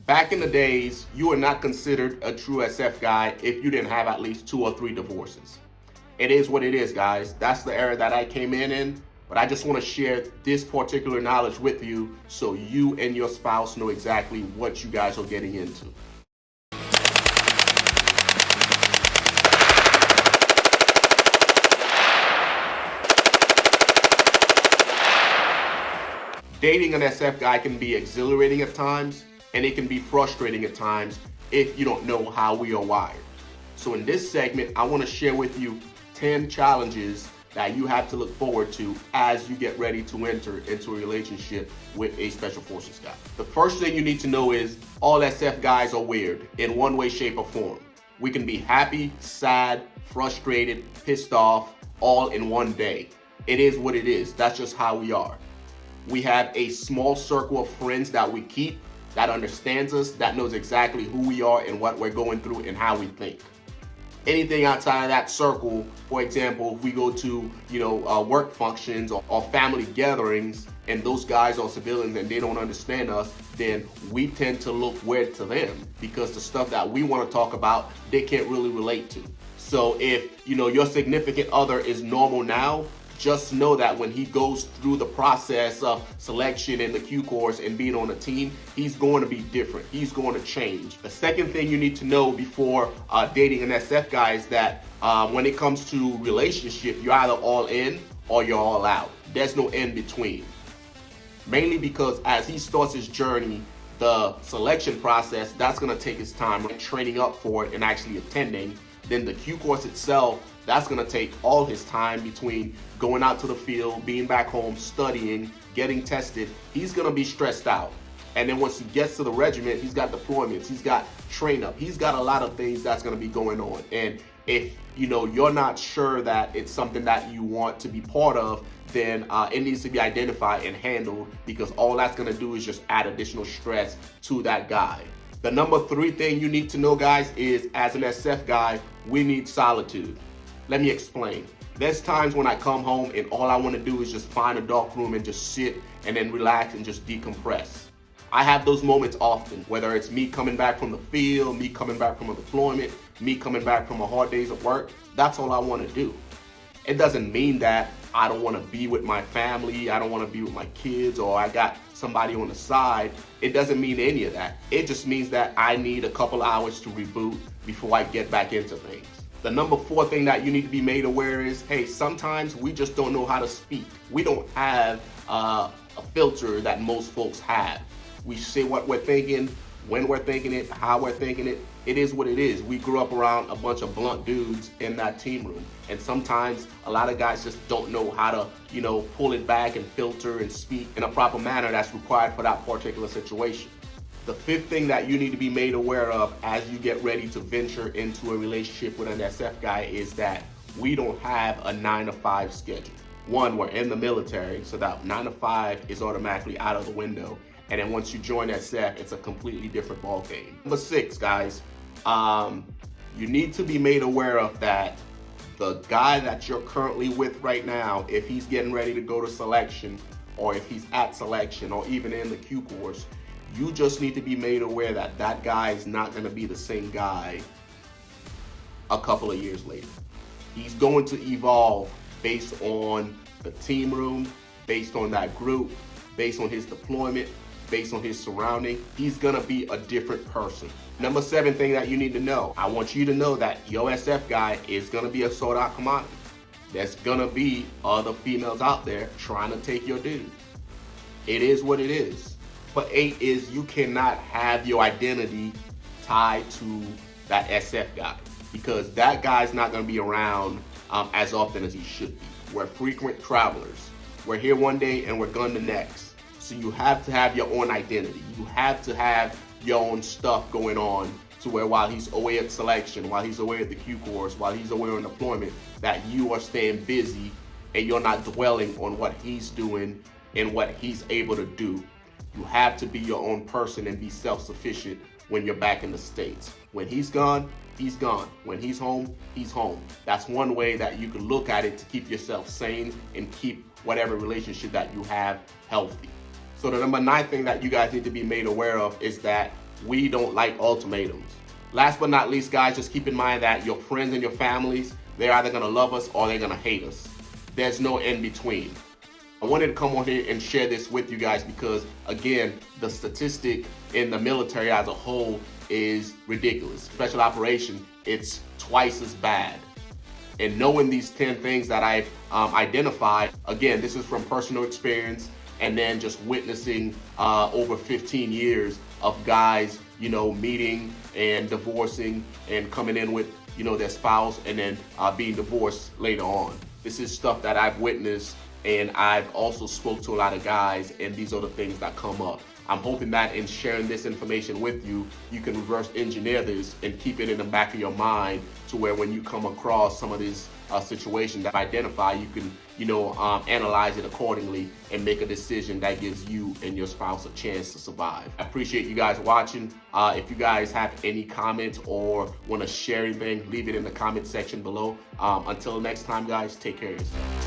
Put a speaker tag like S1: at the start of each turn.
S1: Back in the days, you were not considered a true SF guy if you didn't have at least 2 or 3 divorces. It is what it is, guys. That's the era that I came in, but I just want to share this particular knowledge with you so you and your spouse know exactly what you guys are getting into. Dating an SF guy can be exhilarating at times, and it can be frustrating at times if you don't know how we are wired. So in this segment, I want to share with you 10 challenges that you have to look forward to as you get ready to enter into a relationship with a Special Forces guy. The first thing you need to know is all SF guys are weird in one way, shape, or form. We can be happy, sad, frustrated, pissed off, all in one day. It is what it is. That's just how we are. We have a small circle of friends that we keep, that understands us, that knows exactly who we are and what we're going through and how we think. Anything outside of that circle, for example, if we go to work functions or family gatherings and those guys are civilians and they don't understand us, then we tend to look weird to them because the stuff that we want to talk about, they can't really relate to. So if your significant other is normal now, just know that when he goes through the process of selection in the Q course and being on a team, he's going to be different. He's going to change. The second thing you need to know before dating an SF guy is that when it comes to relationship, you're either all in or you're all out. There's no in between. Mainly because as he starts his journey, the selection process, that's going to take his time training up for it and actually attending. Then the Q course itself, that's going to take all his time between going out to the field, being back home, studying, getting tested. He's going to be stressed out. And then once he gets to the regiment, he's got deployments, he's got train up, he's got a lot of things that's going to be going on. And if you're not sure that it's something that you want to be part of, then it needs to be identified and handled, because all that's going to do is just add additional stress to that guy. The number 3 thing you need to know, guys, is as an SF guy, we need solitude. Let me explain. There's times when I come home and all I want to do is just find a dark room and just sit and then relax and just decompress. I have those moments often, whether it's me coming back from the field, me coming back from a deployment, me coming back from a hard days of work. That's all I want to do. It doesn't mean that I don't want to be with my family, I don't want to be with my kids, or I got somebody on the side. It doesn't mean any of that. It just means that I need a couple hours to reboot before I get back into things. The number 4 thing that you need to be made aware is, hey, sometimes we just don't know how to speak. We don't have a filter that most folks have. We say what we're thinking, when we're thinking it, how we're thinking it. It is what it is. We grew up around a bunch of blunt dudes in that team room. And sometimes a lot of guys just don't know how to, pull it back and filter and speak in a proper manner that's required for that particular situation. The 5th thing that you need to be made aware of as you get ready to venture into a relationship with an SF guy is that we don't have a 9-to-5 schedule. One, we're in the military, so that 9 to 5 is automatically out of the window. And then once you join SF, it's a completely different ball game. Number 6, guys, you need to be made aware of that the guy that you're currently with right now, if he's getting ready to go to selection, or if he's at selection, or even in the Q course, you just need to be made aware that that guy is not going to be the same guy a couple of years later. He's going to evolve based on the team room, based on that group, based on his deployment, based on his surrounding. He's going to be a different person. Number 7 thing that you need to know. I want you to know that your SF guy is going to be a sought-out commodity. There's going to be other females out there trying to take your dude. It is what it is. But 8 is you cannot have your identity tied to that SF guy, because that guy's not going to be around as often as he should be. We're frequent travelers. We're here one day and we're gone the next. So you have to have your own identity. You have to have your own stuff going on to where while he's away at selection, while he's away at the Q course, while he's away on deployment, that you are staying busy and you're not dwelling on what he's doing and what he's able to do. You have to be your own person and be self-sufficient when you're back in the States. When he's gone, he's gone. When he's home, he's home. That's one way that you can look at it to keep yourself sane and keep whatever relationship that you have healthy. So the number 9 thing that you guys need to be made aware of is that we don't like ultimatums. Last but not least, guys, just keep in mind that your friends and your families, they're either gonna love us or they're gonna hate us. There's no in between. I wanted to come on here and share this with you guys because, again, the statistic in the military as a whole is ridiculous. Special operation, it's twice as bad. And knowing these 10 things that I've identified, again, this is from personal experience and then just witnessing over 15 years of guys, meeting and divorcing and coming in with, their spouse and then being divorced later on. This is stuff that I've witnessed, and I've also spoke to a lot of guys, and these are the things that come up. I'm hoping that in sharing this information with you, you can reverse engineer this and keep it in the back of your mind to where when you come across some of these situations that identify, you can, analyze it accordingly and make a decision that gives you and your spouse a chance to survive. I appreciate you guys watching. If you guys have any comments or want to share anything, leave it in the comment section below. Until next time, guys, take care of yourself.